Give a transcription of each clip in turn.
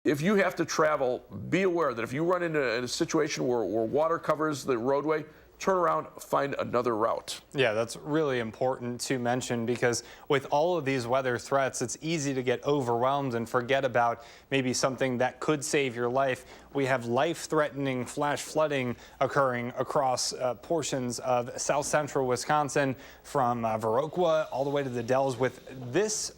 if you have to travel, be aware that if you run into a situation where water covers the roadway, turn around, find another route. Yeah, that's really important to mention, because with all of these weather threats, it's easy to get overwhelmed and forget about maybe something that could save your life. We have life-threatening flash flooding occurring across portions of south central Wisconsin, from Viroqua all the way to the Dells, with this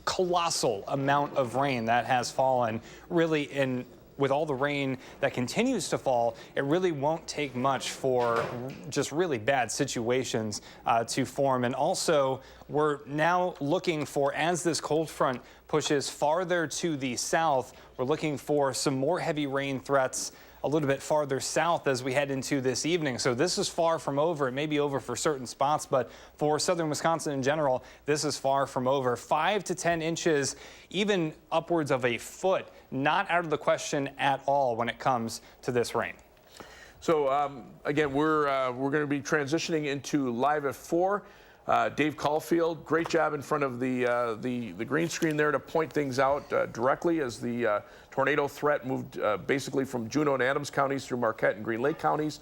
colossal amount of rain that has fallen. Really, with all the rain that continues to fall, it really won't take much for just really bad situations to form. And also, we're now looking for, as this cold front pushes farther to the south, we're looking for some more heavy rain threats a little bit farther south as we head into this evening. So this is far from over. It may be over for certain spots, but for southern Wisconsin in general, this is far from over. 5 to 10 inches, even upwards of a foot, not out of the question at all when it comes to this rain. So again, we're going to be transitioning into Live at 4. Dave Caulfield, great job in front of the green screen there to point things out directly as the tornado threat moved basically from Juneau and Adams counties through Marquette and Green Lake counties.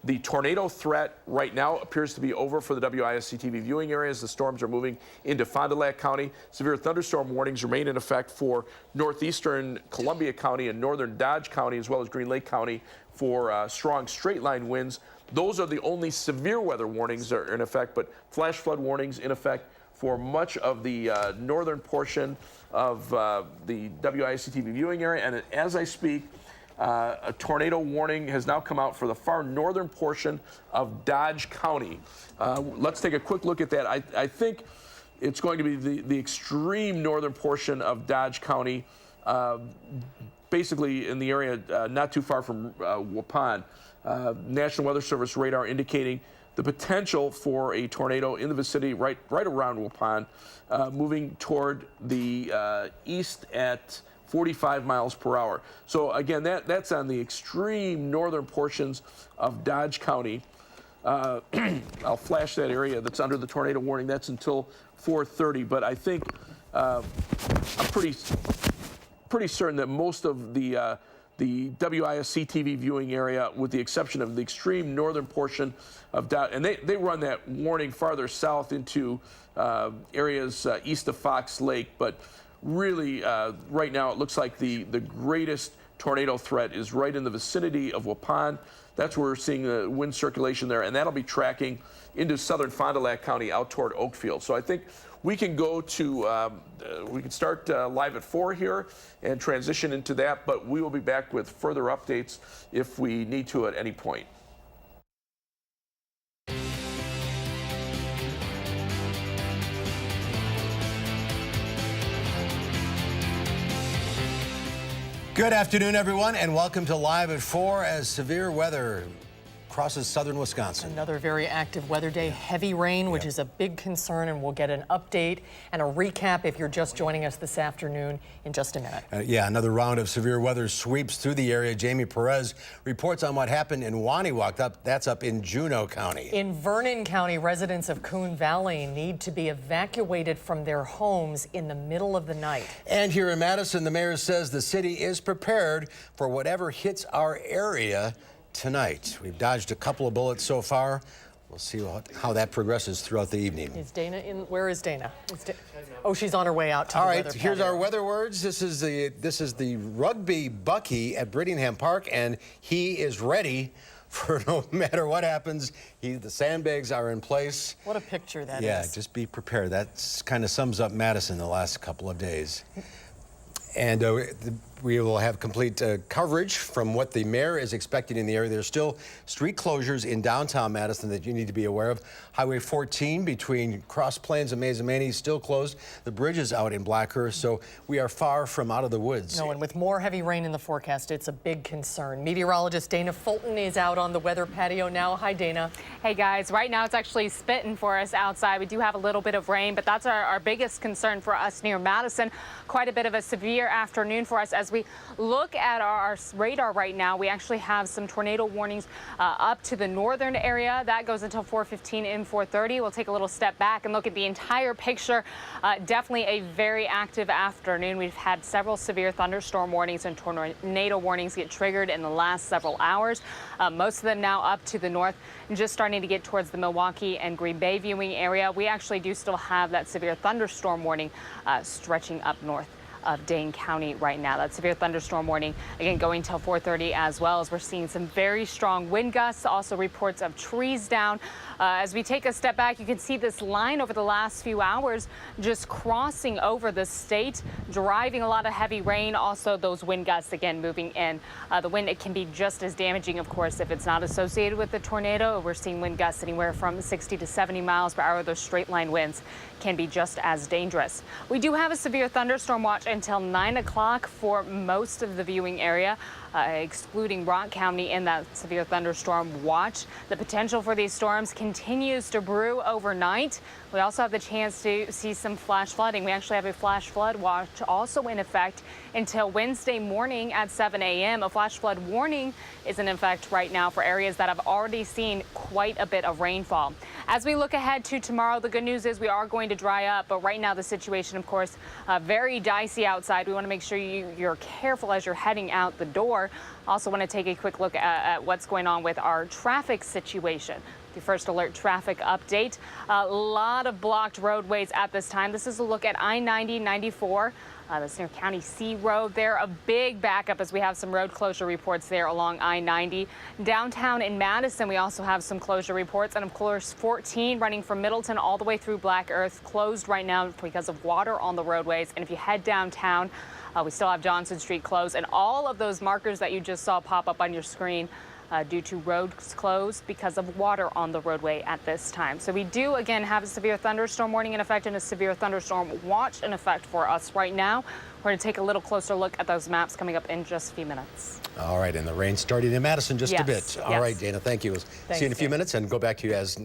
The tornado threat right now appears to be over for the WISC-TV viewing areas. The storms are moving into Fond du Lac County. Severe thunderstorm warnings remain in effect for northeastern Columbia County and northern Dodge County, as well as Green Lake County, for strong straight-line winds. Those are the only severe weather warnings that are in effect, but flash flood warnings in effect for much of the northern portion of the WISC-TV viewing area. And as I speak, a tornado warning has now come out for the far northern portion of Dodge County. Let's take a quick look at that. I think it's going to be the extreme northern portion of Dodge County, basically in the area not too far from Waupun. National Weather Service radar indicating the potential for a tornado in the vicinity right around Waupun, moving toward the east at 45 miles per hour. So again, that's on the extreme northern portions of Dodge County. I'll flash that area that's under the tornado warning. That's until 4:30, but I think I'm pretty certain that most of the WISC-TV viewing area, with the exception of the extreme northern portion of Dodge, and they run that warning farther south into areas east of Fox Lake, but really right now it looks like the greatest tornado threat is right in the vicinity of Waupun. That's where we're seeing the wind circulation there, and that'll be tracking into southern Fond du Lac County out toward Oakfield. So I think we can go to, we can start Live at 4 here and transition into that, but we will be back with further updates if we need to at any point. Good afternoon, everyone, and welcome to Live at 4 as severe weather crosses southern Wisconsin. Another very active weather day, heavy rain, which is a big concern, and we'll get an update and a recap if you're just joining us this afternoon in just a minute. Another round of severe weather sweeps through the area. Jamie Perez reports on what happened in Waniwak. That's up in Juneau County. In Vernon County, residents of Coon Valley need to be evacuated from their homes in the middle of the night. And here in Madison, the mayor says the city is prepared for whatever hits our area tonight. We've dodged a couple of bullets so far. We'll see how that progresses throughout the evening. Is Dana in? Where is Dana? Oh, she's on her way out to the All weather right, here's patio. our weather words. This is the rugby Bucky at Brittingham Park, and he is ready for no matter what happens. The sandbags are in place. What a picture that is. Yeah, just be prepared. That kind of sums up Madison the last couple of days. And we will have complete coverage from what the mayor is expecting in the area. There's still street closures in downtown Madison that you need to be aware of. Highway 14 between Cross Plains and Mazamani is still closed. The bridge is out in Blackhurst, so we are far from out of the woods. No, and with more heavy rain in the forecast, it's a big concern. Meteorologist Dana Fulton is out on the weather patio now. Hi, Dana. Hey, guys. Right now, it's actually spitting for us outside. We do have a little bit of rain, but that's our biggest concern for us near Madison. Quite a bit of a severe afternoon for us as As we look at our radar right now, we actually have some tornado warnings up to the northern area. That goes until 4:15 and 4:30. We'll take a little step back and look at the entire picture. Definitely a very active afternoon. We've had several severe thunderstorm warnings and tornado warnings get triggered in the last several hours. Most of them now up to the north, just starting to get towards the Milwaukee and Green Bay viewing area. We actually do still have that severe thunderstorm warning stretching up north of Dane County right now. That severe thunderstorm warning, again, going till 4:30, as well as we're seeing some very strong wind gusts, also reports of trees down. As we take a step back, you can see this line over the last few hours just crossing over the state, driving a lot of heavy rain. Also, those wind gusts, again, moving in. The wind, it can be just as damaging, of course, if it's not associated with the tornado. We're seeing wind gusts anywhere from 60 to 70 miles per hour. Those straight line winds can be just as dangerous. We do have a severe thunderstorm watch until 9 o'clock for most of the viewing area, excluding Rock County in that severe thunderstorm watch. The potential for these storms continues to brew overnight. We also have the chance to see some flash flooding. We actually have a flash flood watch also in effect until Wednesday morning at 7 a.m. A flash flood warning is in effect right now for areas that have already seen quite a bit of rainfall. As we look ahead to tomorrow, the good news is we are going to dry up, but right now the situation, of course, very dicey outside. We want to make sure you're careful as you're heading out the door. Also want to take a quick look at what's going on with our traffic situation. The first alert traffic update. A lot of blocked roadways at this time. This is a look at I-90, 94. That's near County C Road there. A big backup as we have some road closure reports there along I-90. Downtown in Madison, we also have some closure reports. And of course, 14 running from Middleton all the way through Black Earth closed right now because of water on the roadways. And if you head downtown, we still have Johnson Street closed. And all of those markers that you just saw pop up on your screen due to roads closed because of water on the roadway at this time. So we do, again, have a severe thunderstorm warning in effect and a severe thunderstorm watch in effect for us right now. We're going to take a little closer look at those maps coming up in just a few minutes. All right, and the rain starting in Madison just a bit. All right, Dana, thank you. See you in a few minutes and go back to you as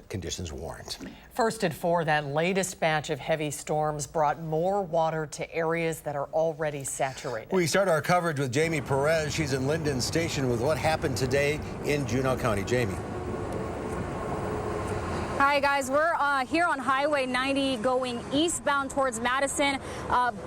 conditions warrant. First at 4, that latest batch of heavy storms brought more water to areas that are already saturated. We start our coverage with Jamie Perez. She's in Linden Station with what happened today in Juneau County. Jamie. Hi guys, we're here on Highway 90 going eastbound towards Madison.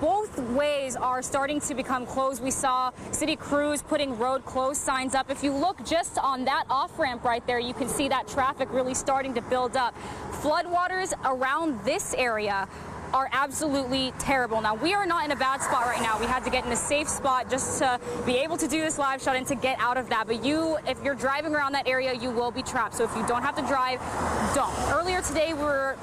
Both ways are starting to become closed. We saw city crews putting road closed signs up. If you look just on that off-ramp right there, you can see that traffic really starting to build up. Floodwaters around this area are absolutely terrible. Now, we are not in a bad spot right now. We had to get in a safe spot just to be able to do this live shot and to get out of that. But if you're driving around that area, you will be trapped. So if you don't have to drive, don't. Earlier today, we were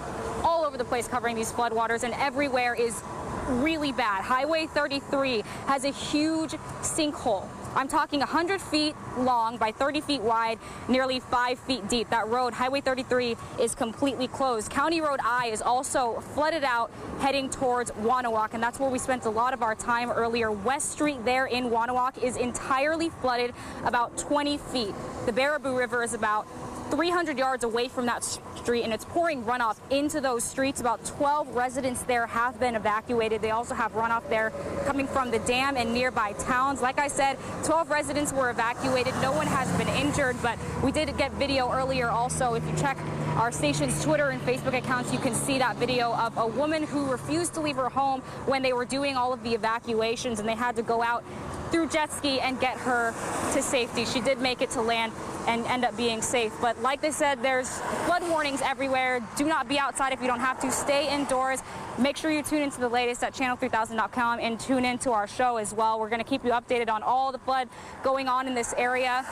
all over the place covering these floodwaters, and everywhere is really bad. Highway 33 has a huge sinkhole. I'm talking 100 feet long by 30 feet wide, nearly 5 feet deep. That road, Highway 33, is completely closed. County Road I is also flooded out heading towards Wanawak, and that's where we spent a lot of our time earlier. West Street there in Wanawak is entirely flooded about 20 feet. The Baraboo River is about 300 yards away from that street, and it's pouring runoff into those streets. About 12 residents there have been evacuated. They also have runoff there coming from the dam and nearby towns. Like I said, 12 residents were evacuated. No one has been injured, but we did get video earlier also. If you check our station's Twitter and Facebook accounts, you can see that video of a woman who refused to leave her home when they were doing all of the evacuations, and they had to go out through jet ski and get her to safety. She did make it to land and end up being safe. But like they said, there's flood warnings everywhere. Do not be outside if you don't have to. Stay indoors. Make sure you tune into the latest at channel3000.com and tune into our show as well. We're going to keep you updated on all the flood going on in this area.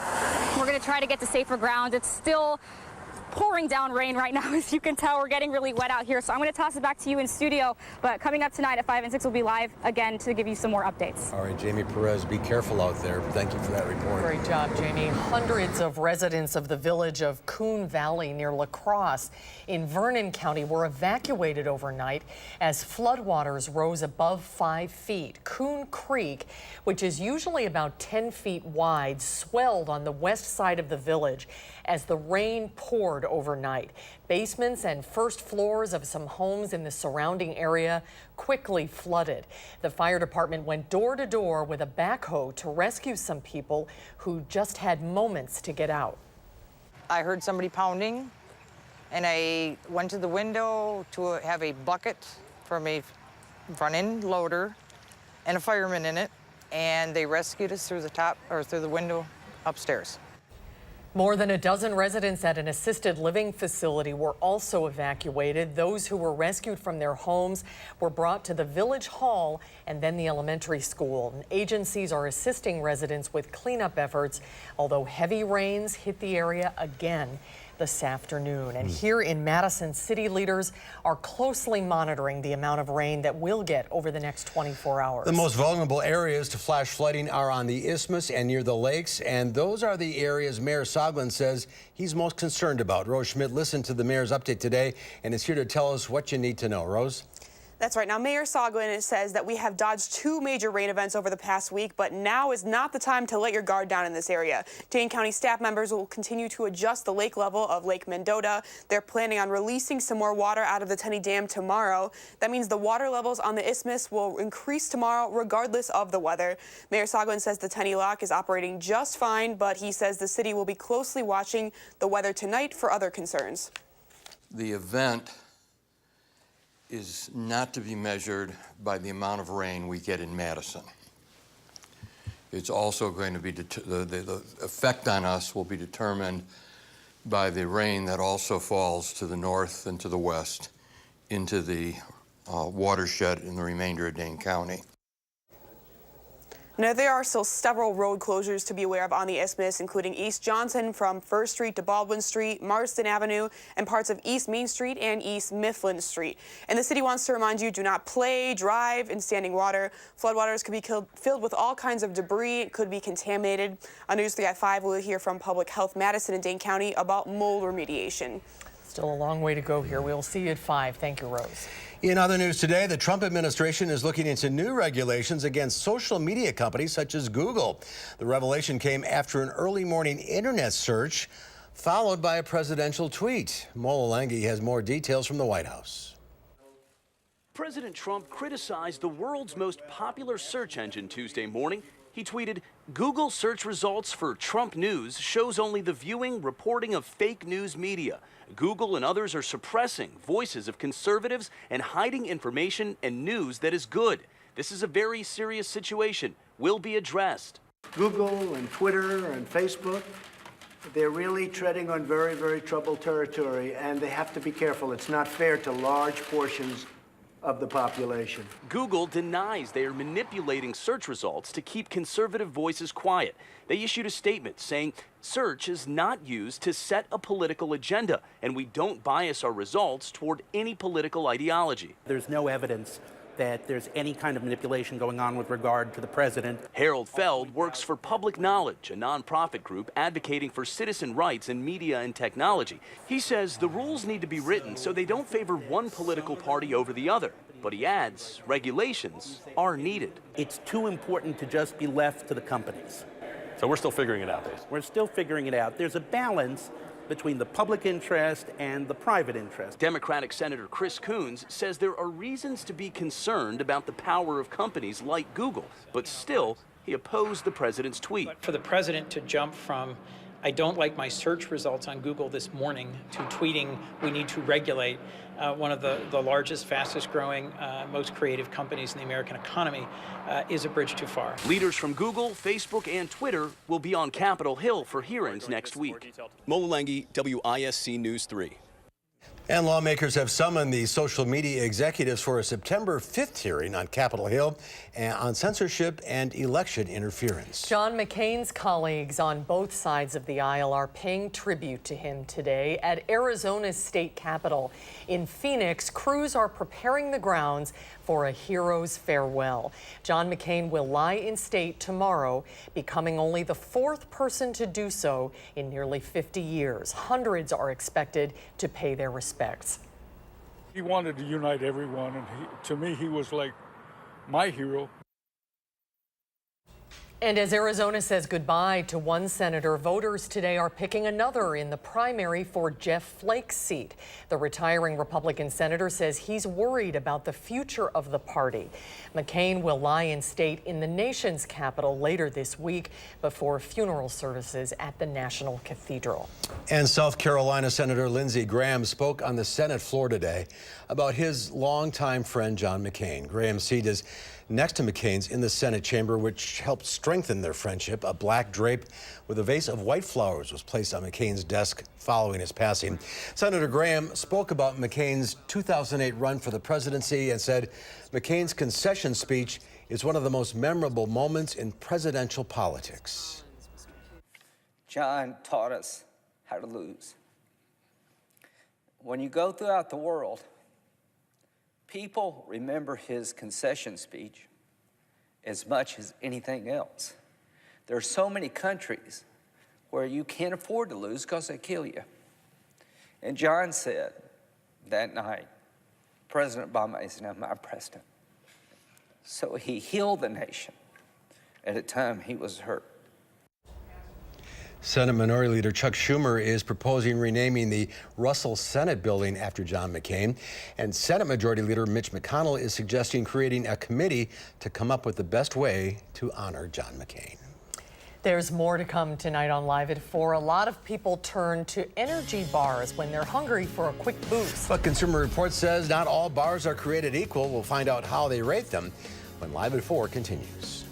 We're going to try to get to safer ground. It's still pouring down rain right now. As you can tell, we're getting really wet out here. So I'm going to toss it back to you in studio. But coming up tonight at 5 and 6, we'll be live again to give you some more updates. All right, Jamie Perez, be careful out there. Thank you for that report. Great job, Jamie. Hundreds of residents of the village of Coon Valley near La Crosse in Vernon County were evacuated overnight as floodwaters rose above 5 feet. Coon Creek, which is usually about 10 feet wide, swelled on the west side of the village as the rain poured poured overnight. Basements and first floors of some homes in the surrounding area quickly flooded. The fire department went door to door with a backhoe to rescue some people who just had moments to get out. I heard somebody pounding, and I went to the window to have a bucket from a front-end loader and a fireman in it, and they rescued us through the top or through the window upstairs. More than a dozen residents at an assisted living facility were also evacuated. Those who were rescued from their homes were brought to the village hall and then the elementary school. And agencies are assisting residents with cleanup efforts, although heavy rains hit the area again this afternoon. And here in Madison, city leaders are closely monitoring the amount of rain that we'll get over the next 24 hours. The most vulnerable areas to flash flooding are on the isthmus and near the lakes, and those are the areas Mayor Soglin says he's most concerned about. Rose Schmidt listened to the mayor's update today and is here to tell us what you need to know. Rose? That's right. Now, Mayor Soglin says that we have dodged 2 major rain events over the past week, but now is not the time to let your guard down in this area. Dane County staff members will continue to adjust the lake level of Lake Mendota. They're planning on releasing some more water out of the Tenney Dam tomorrow. That means the water levels on the isthmus will increase tomorrow regardless of the weather. Mayor Soglin says the Tenney Lock is operating just fine, but he says the city will be closely watching the weather tonight for other concerns. The event is not to be measured by the amount of rain we get in Madison. It's also going to be, the effect on us will be determined by the rain that also falls to the north and to the west into the watershed in the remainder of Dane County. Now, there are still several road closures to be aware of on the isthmus, including East Johnson from 1st Street to Baldwin Street, Marston Avenue, and parts of East Main Street and East Mifflin Street. And the city wants to remind you, do not play, drive in standing water. Floodwaters could be filled with all kinds of debris. It could be contaminated. On News 3 at 5, we'll hear from Public Health Madison and Dane County about mold remediation. Still a long way to go here. We'll see you at 5. Thank you, Rose. In other news today, the Trump administration is looking into new regulations against social media companies such as Google. The revelation came after an early morning internet search followed by a presidential tweet. Mola Lenghi has more details from the White House. President Trump criticized the world's most popular search engine Tuesday morning. He tweeted, "Google search results for Trump news shows only the viewing, reporting of fake news media. Google and others are suppressing voices of conservatives and hiding information and news that is good. This is a very serious situation. Will be addressed." Google and Twitter and Facebook, they're really treading on very, very troubled territory, and they have to be careful. It's not fair to large portions of the population. Google denies they are manipulating search results to keep conservative voices quiet. They issued a statement saying search is not used to set a political agenda, and we don't bias our results toward any political ideology. There's no evidence that there's any kind of manipulation going on with regard to the president. Harold Feld works for Public Knowledge, a nonprofit group advocating for citizen rights in media and technology. He says the rules need to be written so they don't favor one political party over the other. But he adds, regulations are needed. It's too important to just be left to the companies. So we're still figuring it out, basically. We're still figuring it out. There's a balance between the public interest and the private interest. Democratic Senator Chris Coons says there are reasons to be concerned about the power of companies like Google, but still, he opposed the president's tweet. But for the president to jump from, "I don't like my search results on Google this morning," to tweeting, "We need to regulate one of the largest, fastest growing, most creative companies in the American economy," is a bridge too far. Leaders from Google, Facebook, and Twitter will be on Capitol Hill for hearings next week. Mola Lenghi, WISC News 3. And lawmakers have summoned the social media executives for a September 5th hearing on Capitol Hill on censorship and election interference. John McCain's colleagues on both sides of the aisle are paying tribute to him today at Arizona's state capitol. In Phoenix, crews are preparing the grounds for a hero's farewell. John McCain will lie in state tomorrow, becoming only the 4th person to do so in nearly 50 years. Hundreds are expected to pay their respects. He wanted to unite everyone, and to me, he was like my hero. And as Arizona says goodbye to one senator, voters today are picking another in the primary for Jeff Flake's seat. The retiring Republican senator says he's worried about the future of the party. McCain will lie in state in the nation's capital later this week before funeral services at the National Cathedral. And South Carolina Senator Lindsey Graham spoke on the Senate floor today about his longtime friend John McCain. Graham's seat is next to McCain's in the Senate chamber, which helped strengthen their friendship. A black drape with a vase of white flowers was placed on McCain's desk following his passing. Senator Graham spoke about McCain's 2008 run for the presidency and said McCain's concession speech is one of the most memorable moments in presidential politics. John taught us how to lose. When you go throughout the world, people remember his concession speech as much as anything else. There are so many countries where you can't afford to lose because they kill you. And John said that night, President Obama is now my president. So he healed the nation at a time he was hurt. Senate Minority Leader Chuck Schumer is proposing renaming the Russell Senate building after John McCain. And Senate Majority Leader Mitch McConnell is suggesting creating a committee to come up with the best way to honor John McCain. There's more to come tonight on Live at 4. A lot of people turn to energy bars when they're hungry for a quick boost. But Consumer Reports says not all bars are created equal. We'll find out how they rate them when Live at 4 continues.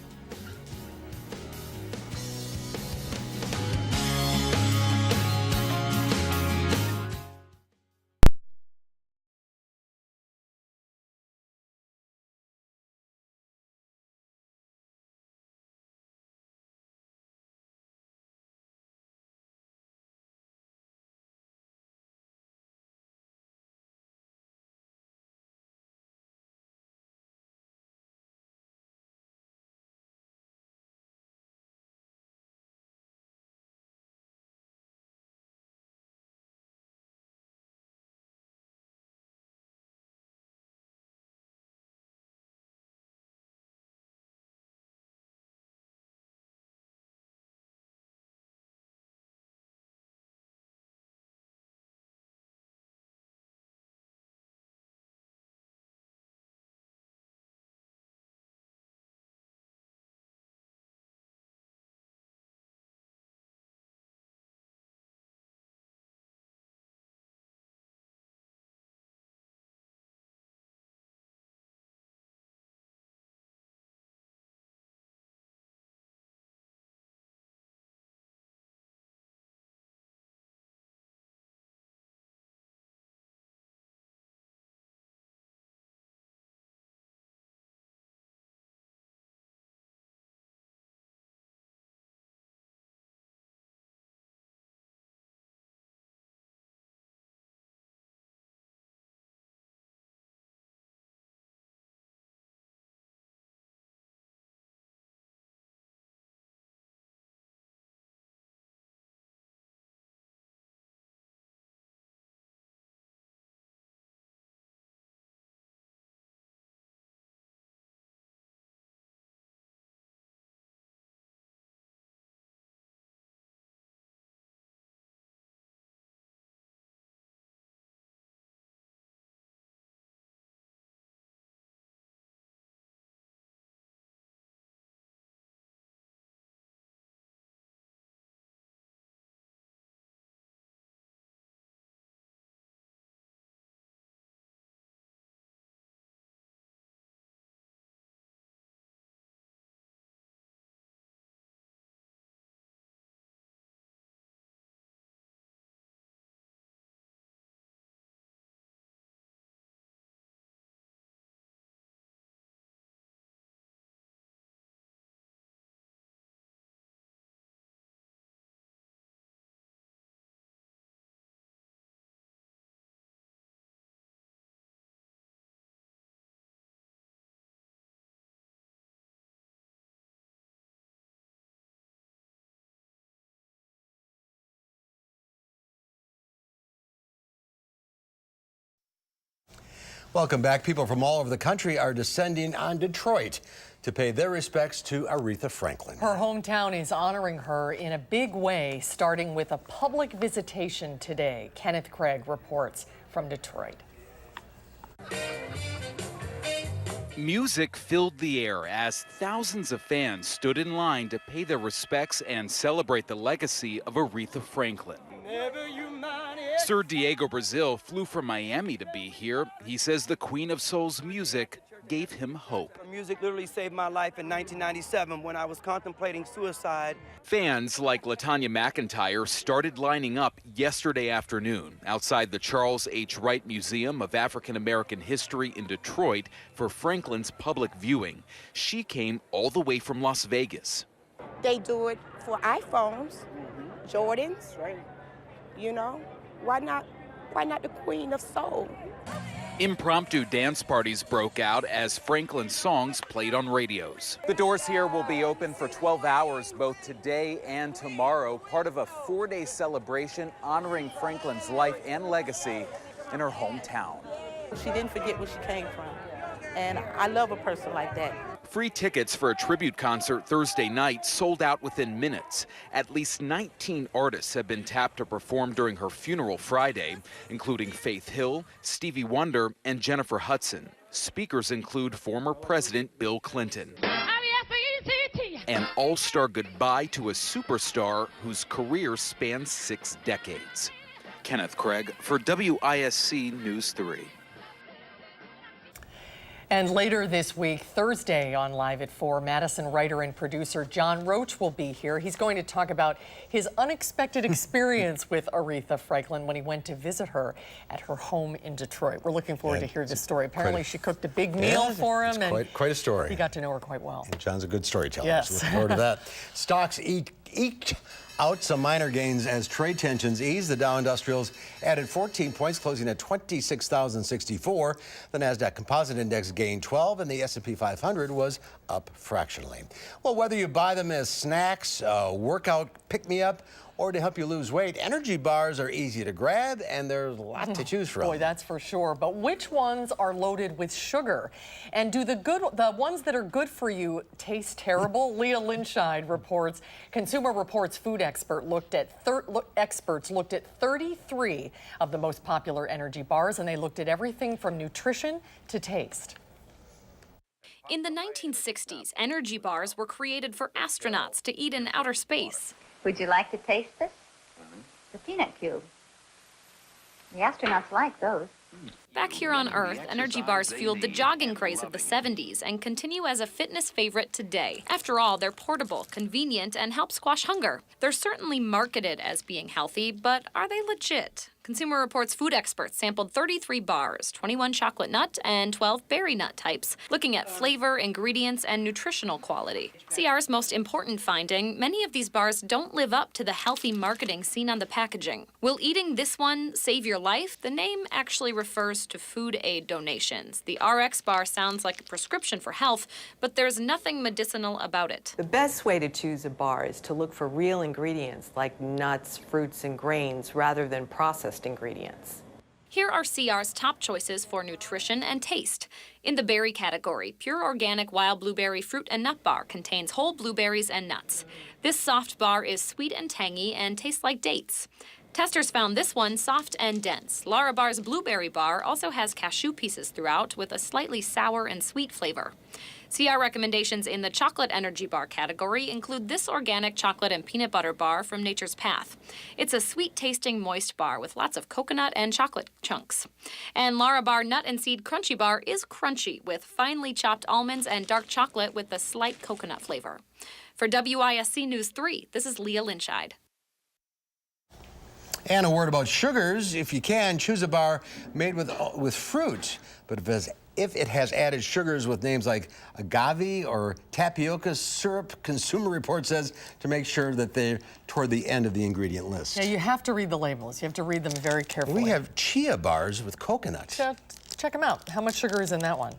Welcome back. People from all over the country are descending on Detroit to pay their respects to Aretha Franklin. Her hometown is honoring her in a big way, starting with a public visitation today. Kenneth Craig reports from Detroit. Music filled the air as thousands of fans stood in line to pay their respects and celebrate the legacy of Aretha Franklin. Sir Diego Brazil flew from Miami to be here. He says the Queen of Soul's music gave him hope. Her music literally saved my life in 1997 when I was contemplating suicide. Fans like LaTanya McIntyre started lining up yesterday afternoon outside the Charles H. Wright Museum of African American History in Detroit for Franklin's public viewing. She came all the way from Las Vegas. They do it for iPhones, Jordans, you know, why not the Queen of Soul? Impromptu dance parties broke out as Franklin's songs played on radios. The doors here will be open for 12 hours both today and tomorrow, part of a 4-day celebration honoring Franklin's life and legacy in her hometown. She didn't forget where she came from, and I love a person like that. Free tickets for a tribute concert Thursday night sold out within minutes. At least 19 artists have been tapped to perform during her funeral Friday, including Faith Hill, Stevie Wonder, and Jennifer Hudson. Speakers include former President Bill Clinton. An all-star goodbye to a superstar whose career spans 6 decades. Kenneth Craig for WISC News 3. And later this week, Thursday on Live at 4, Madison writer and producer John Roach will be here. He's going to talk about his unexpected experience with Aretha Franklin when he went to visit her at her home in Detroit. We're looking forward to hear this story. Apparently, she cooked a big meal for him. It's quite a story. He got to know her quite well. And John's a good storyteller. Yes. So looking forward to that. Stocks eked out some minor gains as trade tensions ease. The Dow Industrials added 14 points, closing at 26,064. The Nasdaq Composite Index gained 12, and the S&P 500 was up fractionally. Well, whether you buy them as snacks, workout pick-me-up, or to help you lose weight, energy bars are easy to grab, and there's a lot to choose from. Boy, that's for sure. But which ones are loaded with sugar? And do the ones that are good for you taste terrible? Leah Linscheid reports. Consumer Reports food experts looked at 33 of the most popular energy bars, and they looked at everything from nutrition to taste. In the 1960s, energy bars were created for astronauts to eat in outer space. Would you like to taste this? The peanut cube. The astronauts like those. Back here on Earth, energy bars fueled the jogging craze of the 70s and continue as a fitness favorite today. After all, they're portable, convenient, and help squash hunger. They're certainly marketed as being healthy, but are they legit? Consumer Reports food experts sampled 33 bars, 21 chocolate nut and 12 berry nut types, looking at flavor, ingredients, and nutritional quality. CR's most important finding, many of these bars don't live up to the healthy marketing seen on the packaging. Will eating this one save your life? The name actually refers to food aid donations. The RX bar sounds like a prescription for health, but there's nothing medicinal about it. The best way to choose a bar is to look for real ingredients like nuts, fruits, and grains rather than processed ingredients. Here are CR's top choices for nutrition and taste. In the berry category, Pure Organic Wild Blueberry Fruit and Nut Bar contains whole blueberries and nuts. This soft bar is sweet and tangy and tastes like dates. Testers found this one soft and dense. Lara Bar's Blueberry Bar also has cashew pieces throughout with a slightly sour and sweet flavor. CR recommendations in the chocolate energy bar category include this organic chocolate and peanut butter bar from Nature's Path. It's a sweet-tasting moist bar with lots of coconut and chocolate chunks. And Lara Bar Nut and Seed Crunchy Bar is crunchy with finely chopped almonds and dark chocolate with a slight coconut flavor. For WISC News 3, this is Leah Linscheid. And a word about sugars. If you can, choose a bar made with fruit. But if it has added sugars with names like agave or tapioca syrup, Consumer Report says to make sure that they're toward the end of the ingredient list. Yeah, you have to read the labels. You have to read them very carefully. We have chia bars with coconut. Check them out. How much sugar is in that one?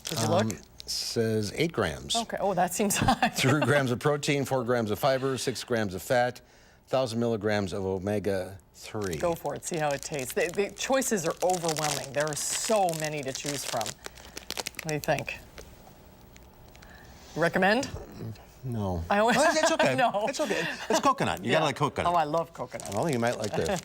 Did you look? Says 8 grams. Okay. Oh, that seems high. 3 grams of protein, 4 grams of fiber, 6 grams of fat, 1,000 milligrams of omega-3. Go for it. See how it tastes. The choices are overwhelming. There are so many to choose from. What do you think? Recommend? No. Well, it's okay. No. It's okay. It's coconut. You gotta like coconut. Oh, I love coconut. Well, you might like this.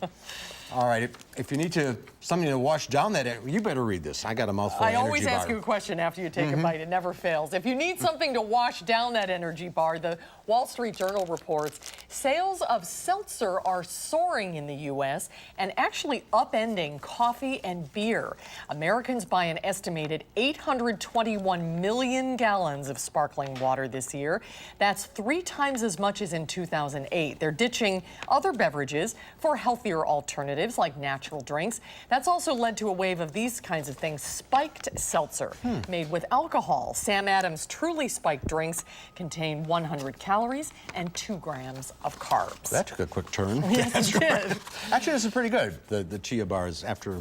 All right, if you need something to wash down that, you better read this. I got a mouthful of I energy always bar. ask you a question after you take a bite. It never fails. If you need something to wash down that energy bar, the Wall Street Journal reports sales of seltzer are soaring in the U.S. and actually upending coffee and beer. Americans buy an estimated 821 million gallons of sparkling water this year. That's 3 times as much as in 2008. They're ditching other beverages for healthier alternatives like natural drinks. That's also led to a wave of these kinds of things, spiked seltzer, made with alcohol. Sam Adams Truly Spiked drinks contain 100 calories and 2 grams of carbs. That took a quick turn. Yes, it did. Actually, this is pretty good, the chia bars, after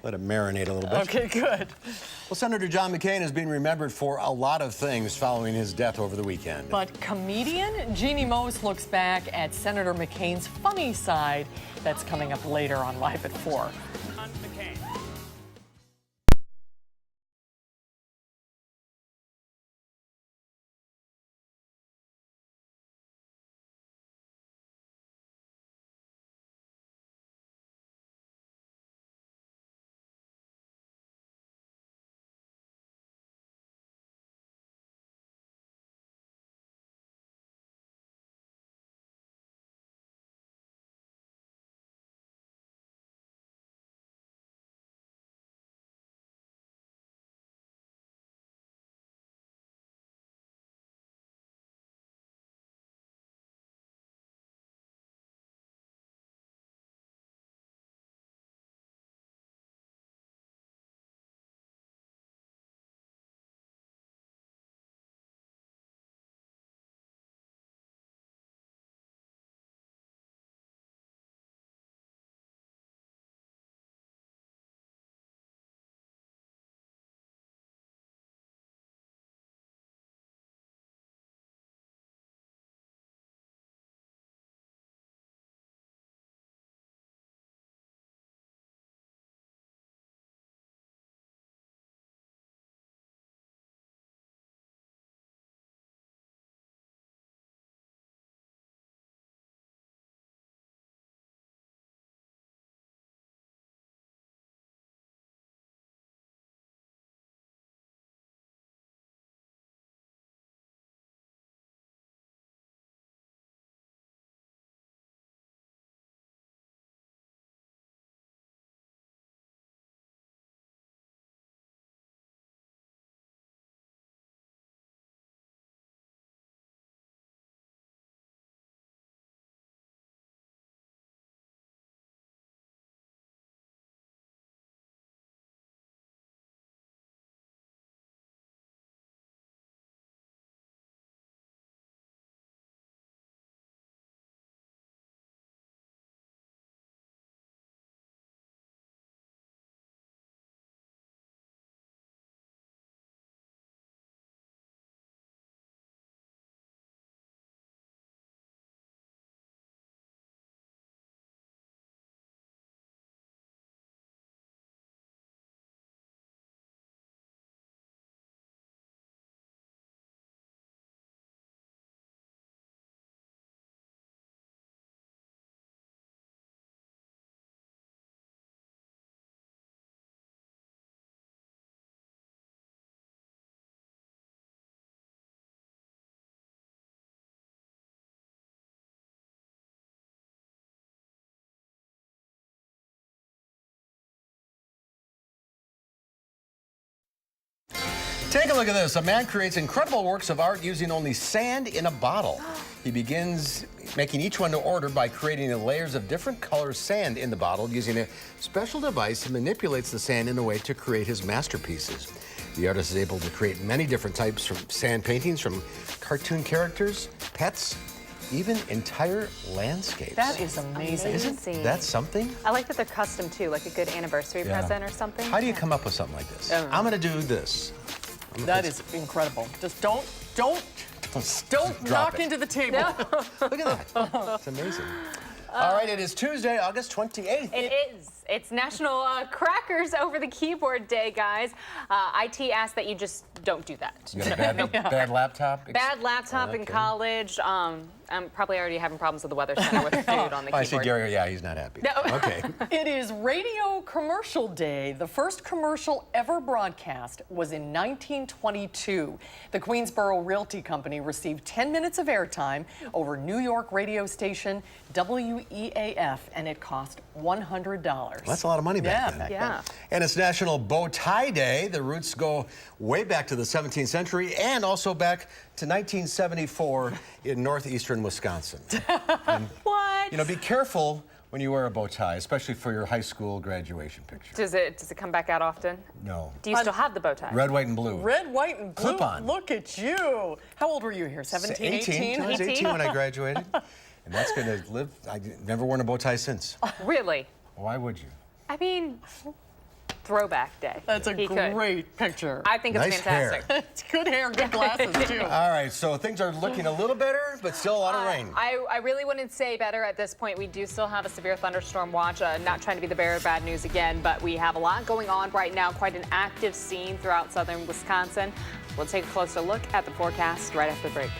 let it marinate a little bit. Okay, good. Well, Senator John McCain is being remembered for a lot of things following his death over the weekend. But comedian Jeannie Mose looks back at Senator McCain's funny side. That's coming up later on Live at 4. Take a look at this. A man creates incredible works of art using only sand in a bottle. He begins making each one to order by creating layers of different color sand in the bottle using a special device that manipulates the sand in a way to create his masterpieces. The artist is able to create many different types from sand paintings, from cartoon characters, pets, even entire landscapes. That is amazing. Isn't that something? I like that they're custom too, like a good anniversary present or something. How do you come up with something like this? I'm going to do this. That is incredible. Just don't knock it. into the table. Look at that. It's amazing. All right, it is Tuesday, August 28th. It is. It's National Crackers Over the Keyboard Day, guys. IT asks that you just don't do that. You got a bad laptop? Bad laptop in college. I'm probably already having problems with the Weather Center with the food on the keyboard. I see Gary, yeah, he's not happy. No. Okay. It is Radio Commercial Day. The first commercial ever broadcast was in 1922. The Queensboro Realty Company received 10 minutes of airtime over New York radio station WEAF, and it cost $100. Well, that's a lot of money back then. Yeah. And it's National Bow Tie Day. The roots go way back to the 17th century and also back to 1974 in northeastern Wisconsin. What? You know, be careful when you wear a bow tie, especially for your high school graduation picture. Does it come back out often? No. Do you still have the bow tie? Red, white, and blue. Red, white, and blue. Clip on. Look at you. How old were you here? 17, 18? I was 18 when I graduated. And that's going to live. I've never worn a bow tie since. Really? Why would you? I mean, throwback day. That's a great picture. I think it's Nice fantastic. hair. It's good hair, good glasses, too. All right, so things are looking a little better, but still a lot of rain. I really wouldn't say better at this point. We do still have a severe thunderstorm watch. Not trying to be the bearer of bad news again, but we have a lot going on right now. Quite an active scene throughout southern Wisconsin. We'll take a closer look at the forecast right after the break.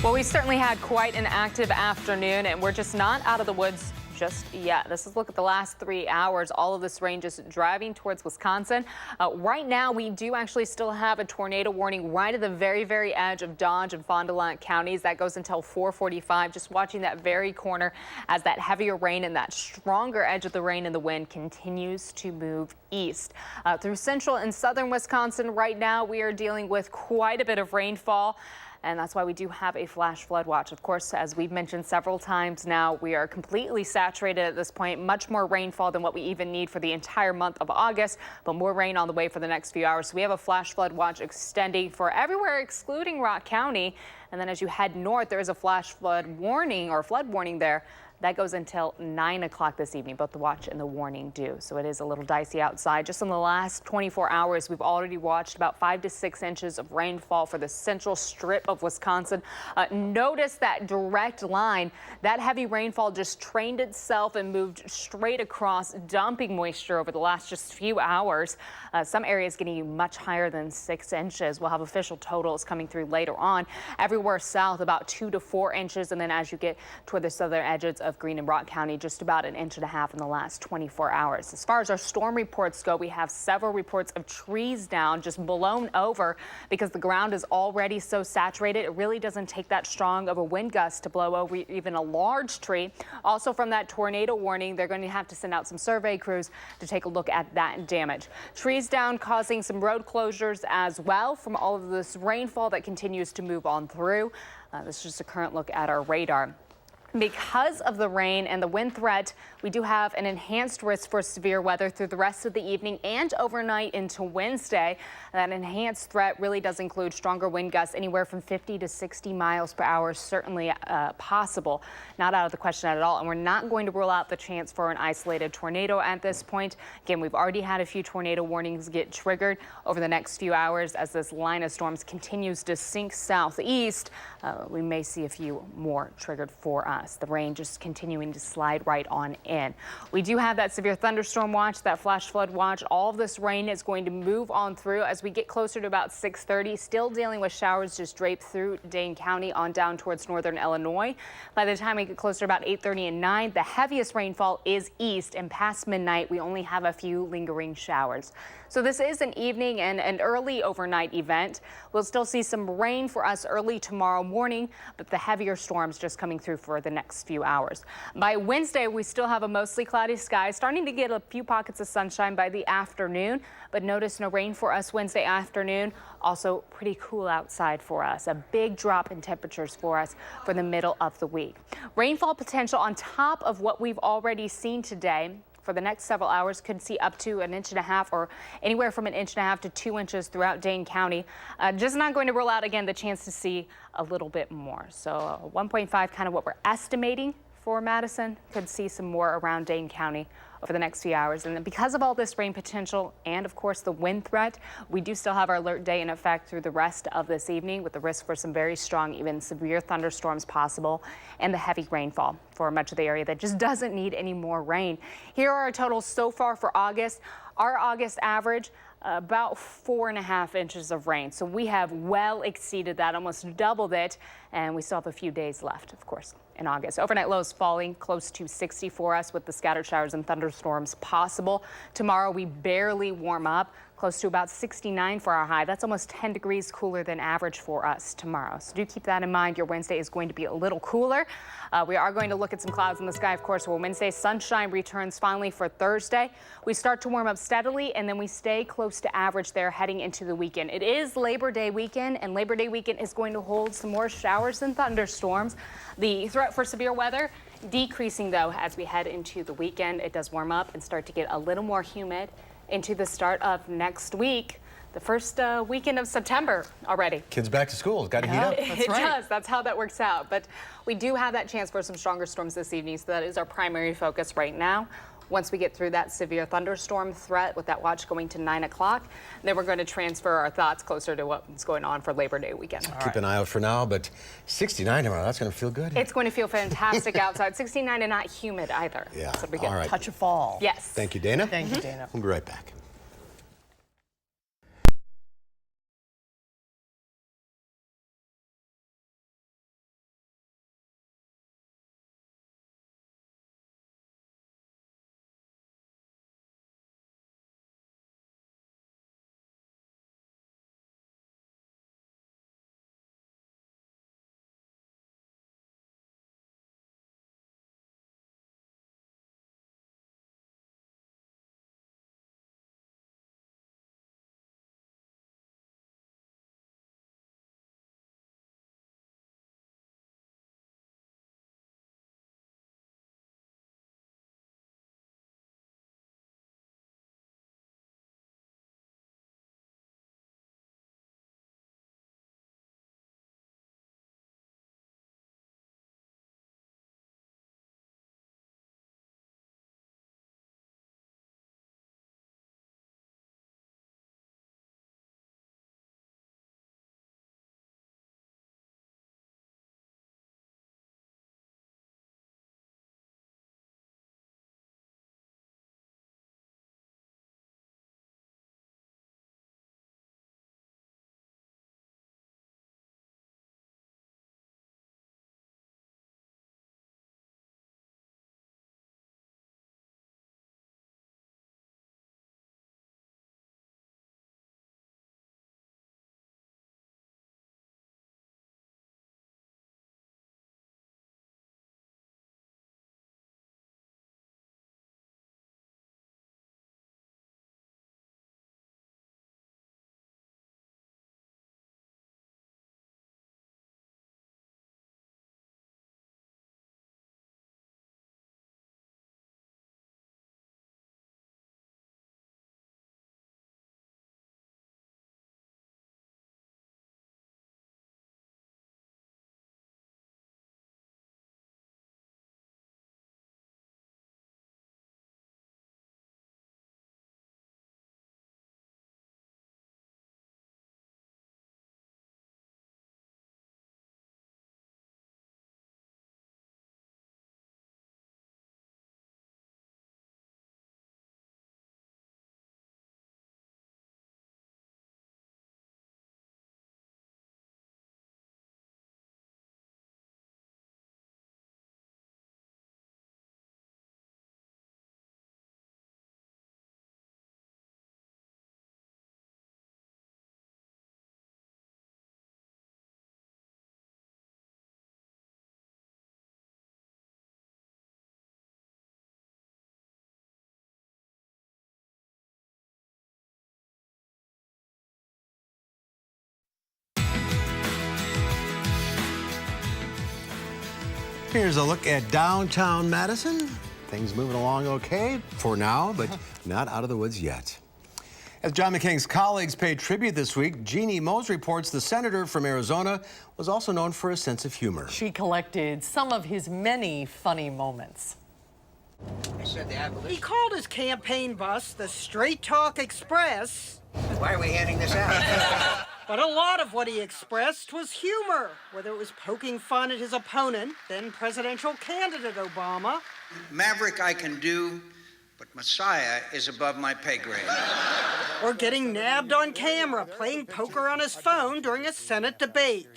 Well, we certainly had quite an active afternoon, and we're just not out of the woods just yet. This is a look at the last 3 hours. All of this rain just driving towards Wisconsin. Right now, we do actually still have a tornado warning right at the very, very edge of Dodge and Fond du Lac counties. That goes until 4:45. Just watching that very corner as that heavier rain and that stronger edge of the rain and the wind continues to move east. Through central and southern Wisconsin right now, we are dealing with quite a bit of rainfall. and that's why we do have a flash flood watch. Of course, as we've mentioned several times now, we are completely saturated at this point. Much more rainfall than what we even need for the entire month of August, but more rain on the way for the next few hours. So we have a flash flood watch extending for everywhere excluding Rock County. And then as you head north, there is a flash flood warning or flood warning there. That goes until 9 o'clock this evening. Both the watch and the warning do. So it is a little dicey outside. Just in the last 24 hours, we've already watched about 5 to 6 inches of rainfall for the central strip of Wisconsin. Notice that direct line. That heavy rainfall just trained itself and moved straight across, dumping moisture over the last just few hours. Some areas getting much higher than 6 inches. We'll have official totals coming through later on. Everywhere south, about 2 to 4 inches. And then as you get toward the southern edges of Greene and Rock County, just about 1.5 inches in the last 24 hours. As far as our storm reports go, we have several reports of trees down, just blown over because the ground is already so saturated. It really doesn't take that strong of a wind gust to blow over even a large tree. Also from that tornado warning, they're going to have to send out some survey crews to take a look at that damage. Trees down causing some road closures as well from all of this rainfall that continues to move on through. This is just a current look at our radar. Because of the rain and the wind threat, we do have an enhanced risk for severe weather through the rest of the evening and overnight into Wednesday. That enhanced threat really does include stronger wind gusts anywhere from 50 to 60 miles per hour, certainly possible, not out of the question at all. And we're not going to rule out the chance for an isolated tornado at this point. Again, we've already had a few tornado warnings get triggered over the next few hours as this line of storms continues to sink southeast. We may see a few more triggered for us. The rain just continuing to slide right on in. We do have that severe thunderstorm watch, that flash flood watch. All of this rain is going to move on through as we get closer to about 6:30. Still dealing with showers just draped through Dane County on down towards northern Illinois. By the time we get closer to about 8:30 and 9, the heaviest rainfall is east, and past midnight we only have a few lingering showers. So this is an evening and an early overnight event. We'll still see some rain for us early tomorrow morning, but the heavier storms just coming through for the next few hours. By Wednesday, we still have a mostly cloudy sky, starting to get a few pockets of sunshine by the afternoon, but notice no rain for us Wednesday afternoon. Also pretty cool outside for us. A big drop in temperatures for us for the middle of the week. Rainfall potential on top of what we've already seen today. For the next several hours, could see up to 1.5 inches or anywhere from 1.5 inches to 2 inches throughout Dane County. Just not going to rule out again the chance to see a little bit more. So 1.5 kind of what we're estimating for Madison. Could see some more around Dane County over the next few hours. And then because of all this rain potential and of course the wind threat, we do still have our alert day in effect through the rest of this evening with the risk for some very strong, even severe thunderstorms possible and the heavy rainfall for much of the area that just doesn't need any more rain. Here are our totals so far for August. Our August average, about 4.5 inches of rain. So we have well exceeded that, almost doubled it, and we still have a few days left, of course, in August. Overnight lows falling close to 60 for us with the scattered showers and thunderstorms possible. Tomorrow we barely warm up, close to about 69 for our high. That's almost 10 degrees cooler than average for us tomorrow. So do keep that in mind. Your Wednesday is going to be a little cooler. We are going to look at some clouds in the sky, of course, where Wednesday sunshine returns finally for Thursday. We start to warm up steadily, and then we stay close to average there heading into the weekend. It is Labor Day weekend, and Labor Day weekend is going to hold some more showers and thunderstorms. The threat for severe weather decreasing, though, as we head into the weekend. It does warm up and start to get a little more humid into the start of next week, the first weekend of September already. Kids back to school. It's got to heat up. It does. That's how that works out. But we do have that chance for some stronger storms this evening, so that is our primary focus right now. Once we get through that severe thunderstorm threat with that watch going to 9 o'clock, then we're going to transfer our thoughts closer to what's going on for Labor Day weekend. Keep an eye out for now, but 69 tomorrow, that's going to feel good. It's going to feel fantastic outside. 69 and not humid either. Yeah. So we get All right. A touch of fall. Yes. Thank you, Dana. Thank you, Dana. We'll be right back. Here's a look at downtown Madison. Things moving along okay for now, but not out of the woods yet. As John McCain's colleagues paid tribute this week, Jeannie Mose reports the senator from Arizona was also known for a sense of humor. She collected some of his many funny moments. He called his campaign bus the Straight Talk Express. Why are we handing this out? But a lot of what he expressed was humor, whether it was poking fun at his opponent, then presidential candidate Obama. Maverick I can do, but Messiah is above my pay grade. Or getting nabbed on camera playing poker on his phone during a Senate debate.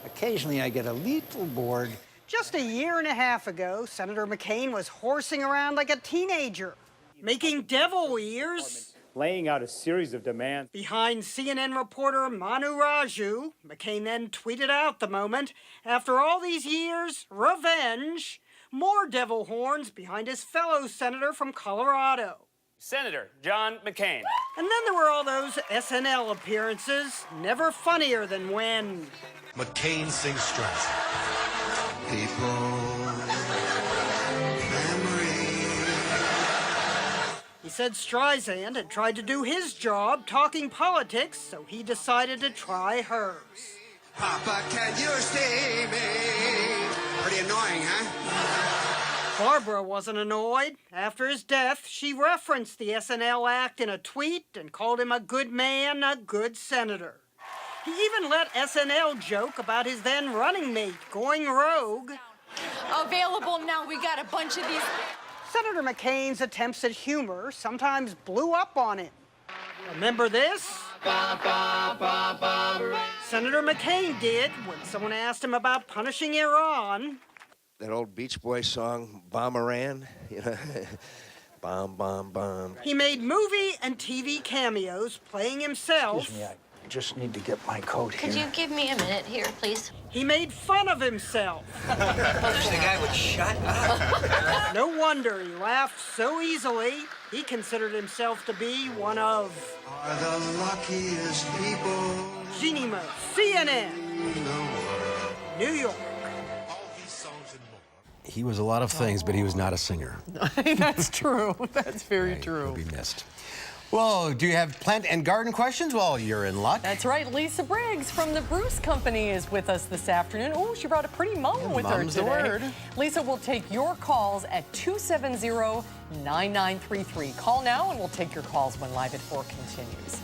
Occasionally I get a little bored. Just a year and a half ago, Senator McCain was horsing around like a teenager, making devil ears, Laying out a series of demands. behind CNN reporter Manu Raju. McCain then tweeted out the moment, after all these years, revenge, more devil horns behind his fellow senator from Colorado. Senator John McCain. And then there were all those SNL appearances, never funnier than when McCain sings Streisand. he said Streisand had tried to do his job talking politics, so he decided to try hers. Papa, can you see me? Pretty annoying, huh? Barbara wasn't annoyed. After his death, she referenced the SNL act in a tweet and called him a good man, a good senator. He even let SNL joke about his then running mate going rogue. Available now, we got a bunch of these. Senator McCain's attempts at humor sometimes blew up on him. Remember this? Senator McCain did when someone asked him about punishing Iran. That old Beach Boys song, Bomberan, you know, bomb, bomb, bomb. He made movie and TV cameos playing himself. Excuse me, I just need to get my coat here. Could you give me a minute here, please? He made fun of himself. The guy would shut up. No wonder he laughed so easily. He considered himself to be one of Are the luckiest people. Jeannie Mose, CNN, New York. He was a lot of things, but he was not a singer. That's true. That's very true. He'll be missed. Well, do you have plant and garden questions? Well, you're in luck. That's right. Lisa Briggs from the Bruce Company is with us this afternoon. Oh, she brought a pretty mom with her mom's today. the word. Lisa will take your calls at 270-9933. Call now and we'll take your calls when Live at 4 continues.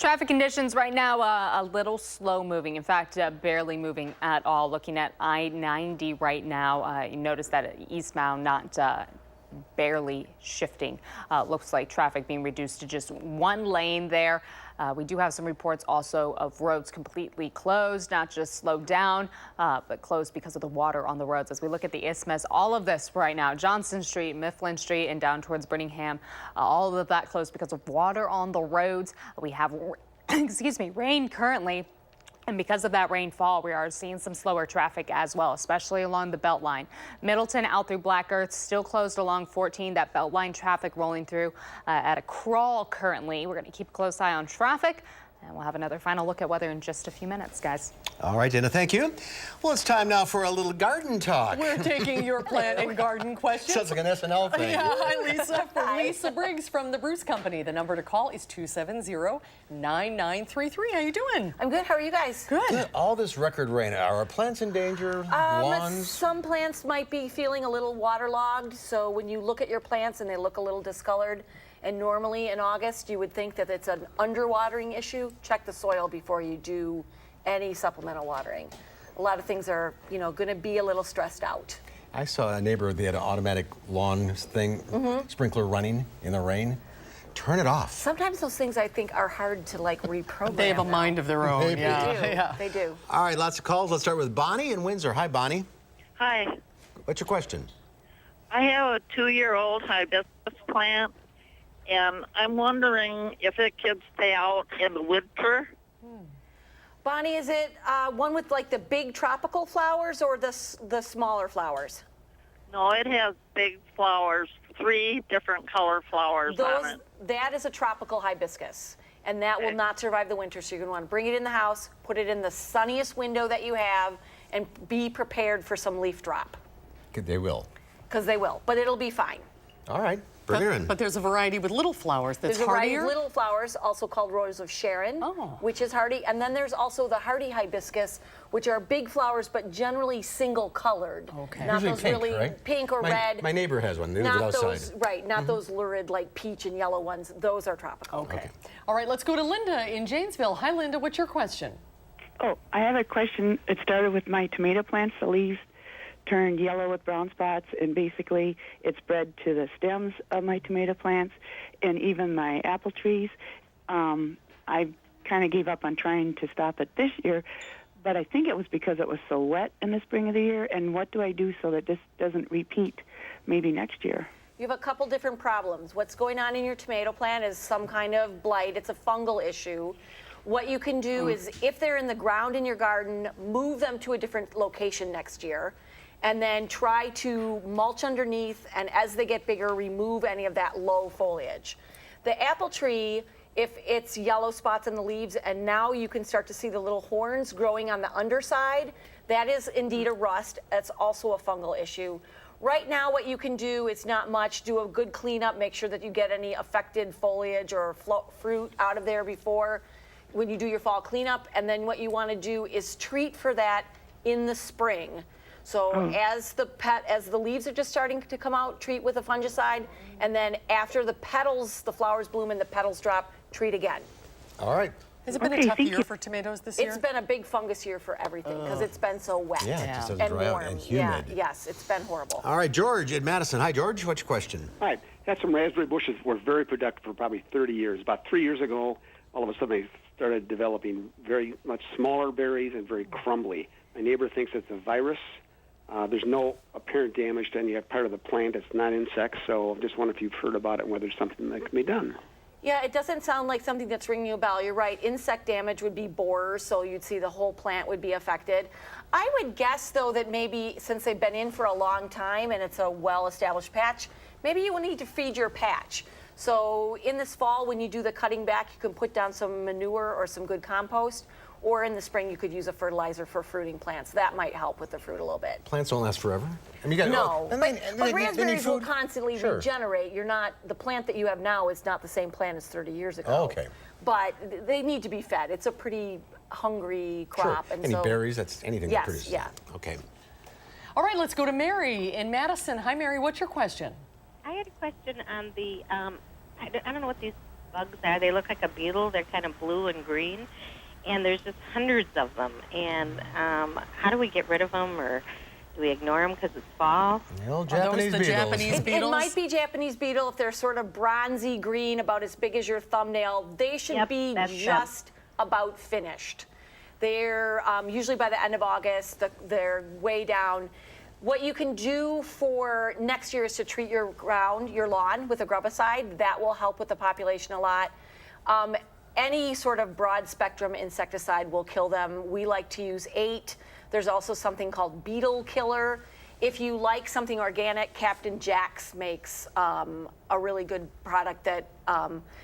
Traffic conditions right now a little slow moving. In fact, barely moving at all. Looking at I-90 right now, you notice that eastbound not barely shifting. Looks like traffic being reduced to just one lane there. We do have some reports also of roads completely closed, not just slowed down, but closed because of the water on the roads. As we look at the isthmus, all of this right now, Johnson Street, Mifflin Street, and down towards Birmingham, all of that closed because of water on the roads. We have, excuse me, rain currently. And because of that rainfall, we are seeing some slower traffic as well, especially along the Beltline. Middleton out through Black Earth, still closed along 14. That Beltline traffic rolling through at a crawl currently. We're going to keep a close eye on traffic, and we'll have another final look at weather in just a few minutes, guys. All right, Dana, thank you. Well, it's time now for a little garden talk. We're taking your plant and garden questions. Sounds like an SNL thing. Yeah, hi, Lisa. From Lisa Briggs from the Bruce Company. The number to call is 270-9933. How you doing? I'm good. How are you guys? Good. All this record rain. Are our plants in danger? Lawns? Some plants might be feeling a little waterlogged. So when you look at your plants and they look a little discolored, and normally in August you would think that it's an underwatering issue, check the soil before you do any supplemental watering. A lot of things are, going to be a little stressed out. I saw a neighbor, they had an automatic lawn thing, sprinkler running in the rain. Turn it off. Sometimes those things I think are hard to reprogram. They have a mind of their own. Maybe. They do. All right, lots of calls. Let's start with Bonnie in Windsor. Hi, Bonnie. Hi. What's your question? I have a 2-year-old hibiscus plant, and I'm wondering if it could stay out in the winter. Bonnie, is it one with the big tropical flowers or the smaller flowers? No, it has big flowers, 3 different color flowers on it. That is a tropical hibiscus, and that will not survive the winter. So you're going to want to bring it in the house, put it in the sunniest window that you have, and be prepared for some leaf drop. They will. Because they will, but it'll be fine. All right. Bring her in. But there's a variety with little flowers that's There's a variety hardier? of little flowers, also called Rose of Sharon, which is hardy. And then there's also the hardy hibiscus, which are big flowers, but generally single-colored. Okay. Not Usually those pink, really right? pink or red. My neighbor has one. They live Not outside. those, right, not those lurid peach and yellow ones. Those are tropical. Okay. All right, let's go to Linda in Janesville. Hi, Linda. What's your question? Oh, I have a question. It started with my tomato plants. The leaves turned yellow with brown spots, and basically it spread to the stems of my tomato plants and even my apple trees. I kind of gave up on trying to stop it this year, but I think it was because it was so wet in the spring of the year. And what do I do so that this doesn't repeat maybe next year? You have a couple different problems. What's going on in your tomato plant is some kind of blight. It's a fungal issue. What you can do is, if they're in the ground in your garden, move them to a different location next year, and then try to mulch underneath, and as they get bigger, remove any of that low foliage. The apple tree, if it's yellow spots in the leaves, and now you can start to see the little horns growing on the underside, that is indeed a rust. That's also a fungal issue. Right now, what you can do is not much. Do a good cleanup, make sure that you get any affected foliage or fruit out of there before when you do your fall cleanup. And then what you want to do is treat for that in the spring. So as the leaves are just starting to come out, treat with a fungicide, and then after the flowers bloom and the petals drop, treat again. All right. Has it been a tough year for tomatoes this year? It's been a big fungus year for everything because it's been so wet Yeah, it just doesn't and dry out warm. and humid. Yeah, yes, it's been horrible. All right, George in Madison. Hi, George. What's your question? Hi. Had some raspberry bushes were very productive for probably 30 years. About 3 years ago, all of a sudden they started developing very much smaller berries and very crumbly. My neighbor thinks it's a virus. There's no apparent damage to any part of the plant. It's not insects, so I just wonder if you've heard about it and whether there's something that can be done. Yeah, it doesn't sound like something that's ringing a bell. You're right. Insect damage would be borers, so you'd see the whole plant would be affected. I would guess, though, that maybe since they've been in for a long time and it's a well-established patch, maybe you will need to feed your patch. So in this fall, when you do the cutting back, you can put down some manure or some good compost. Or in the spring, you could use a fertilizer for fruiting plants. That might help with the fruit a little bit. Plants don't last forever. I mean, you got No, but raspberries will constantly Sure. regenerate. The plant that you have now is not the same plant as 30 years ago. Oh, okay. But they need to be fed. It's a pretty hungry crop. Sure. And Any so, berries? That's anything that yes, produces. yeah. Okay. All right, let's go to Mary in Madison. Hi, Mary. What's your question? I had a question on the, I don't know what these bugs are. They look like a beetle. They're kind of blue and green, and there's just hundreds of them. And how do we get rid of them, or do we ignore them because it's fall? The old Japanese beetles. It might be Japanese beetle if they're sort of bronzy green, about as big as your thumbnail. They should be just about finished. They're usually by the end of August. They're way down. What you can do for next year is to treat your lawn with a grubicide. That will help with the population a lot. Any sort of broad spectrum insecticide will kill them. We like to use 8. There's also something called beetle killer. If you like something organic, Captain Jack's makes a really good product that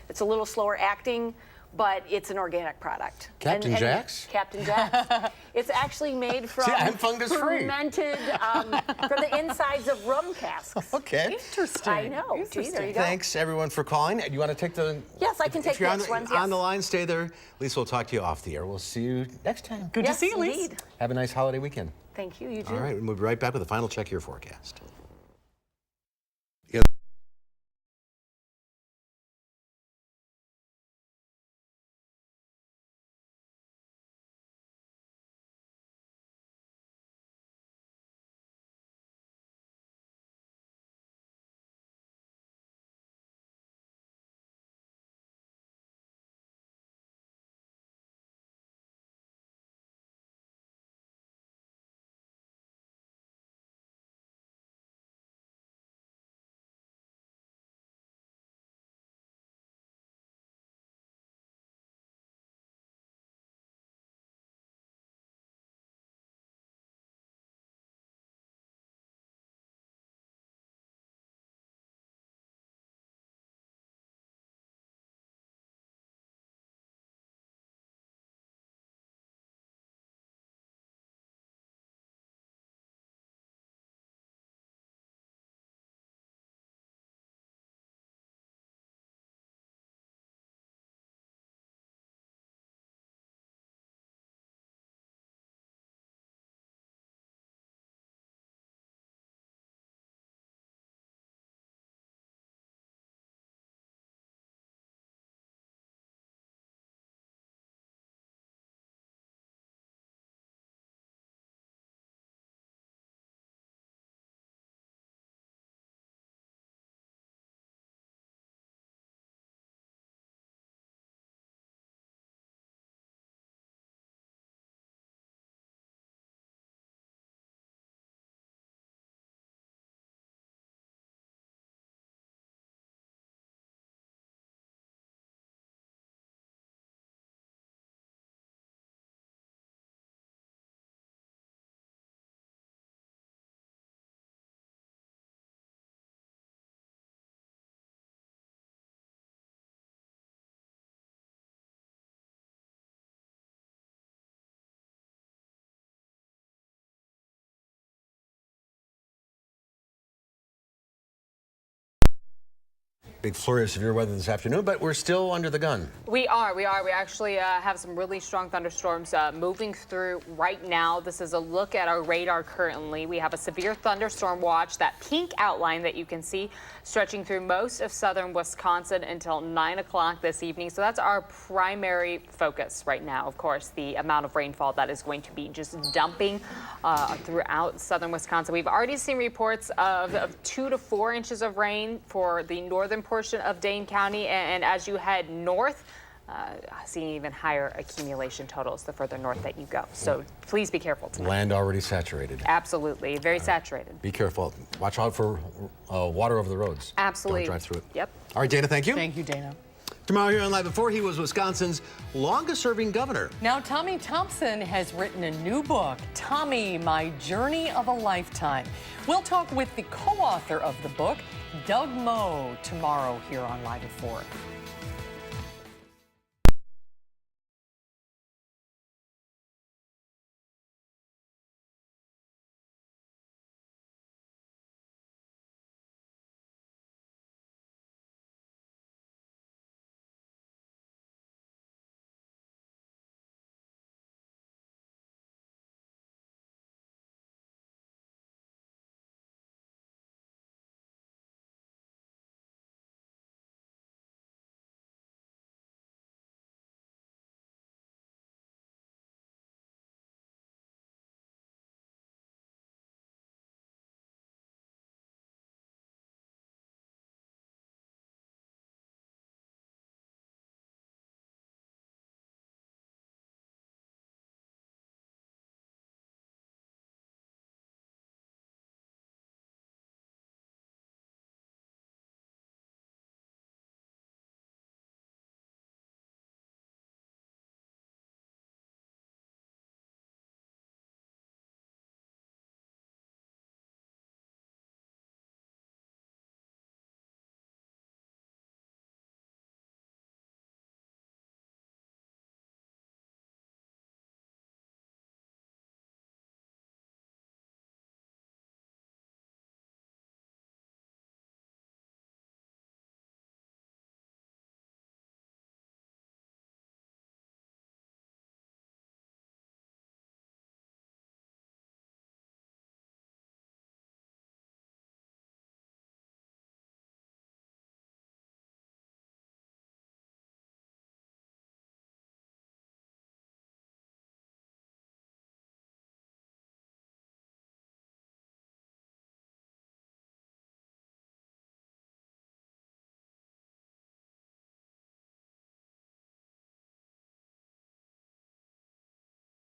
it's a little slower acting, but it's an organic product. Captain Jack's? Captain Jack's. It's actually made from fermented, from the insides of rum casks. Okay. Interesting. I know. Gee, there you go. Thanks, everyone, for calling. Do you want to take the... Yes, I can take the next ones, yes. On the line, stay there. Lisa will talk to you off the air. We'll see you next time. Good to see you, Lisa. Have a nice holiday weekend. Thank you. You too. All right, we'll be right back with a final check of your forecast. Big flurry of severe weather this afternoon, but we're still under the gun. We are. We actually have some really strong thunderstorms moving through right now. This is a look at our radar currently. We have a severe thunderstorm watch, that pink outline that you can see stretching through most of southern Wisconsin until 9 o'clock this evening. So that's our primary focus right now. Of course, the amount of rainfall that is going to be just dumping throughout southern Wisconsin. We've already seen reports of 2 to 4 inches of rain for the northern portion of Dane County, and as you head north, seeing even higher accumulation totals the further north that you go. So please be careful tonight. Land already saturated. Absolutely, very saturated. Be careful. Watch out for water over the roads. Absolutely. Don't drive through it. Yep. All right, Dana, thank you. Thank you, Dana. Tomorrow here on Live at 4, he was Wisconsin's longest-serving governor. Now, Tommy Thompson has written a new book, Tommy, My Journey of a Lifetime. We'll talk with the co-author of the book, Doug Moe, tomorrow here on Live at 4.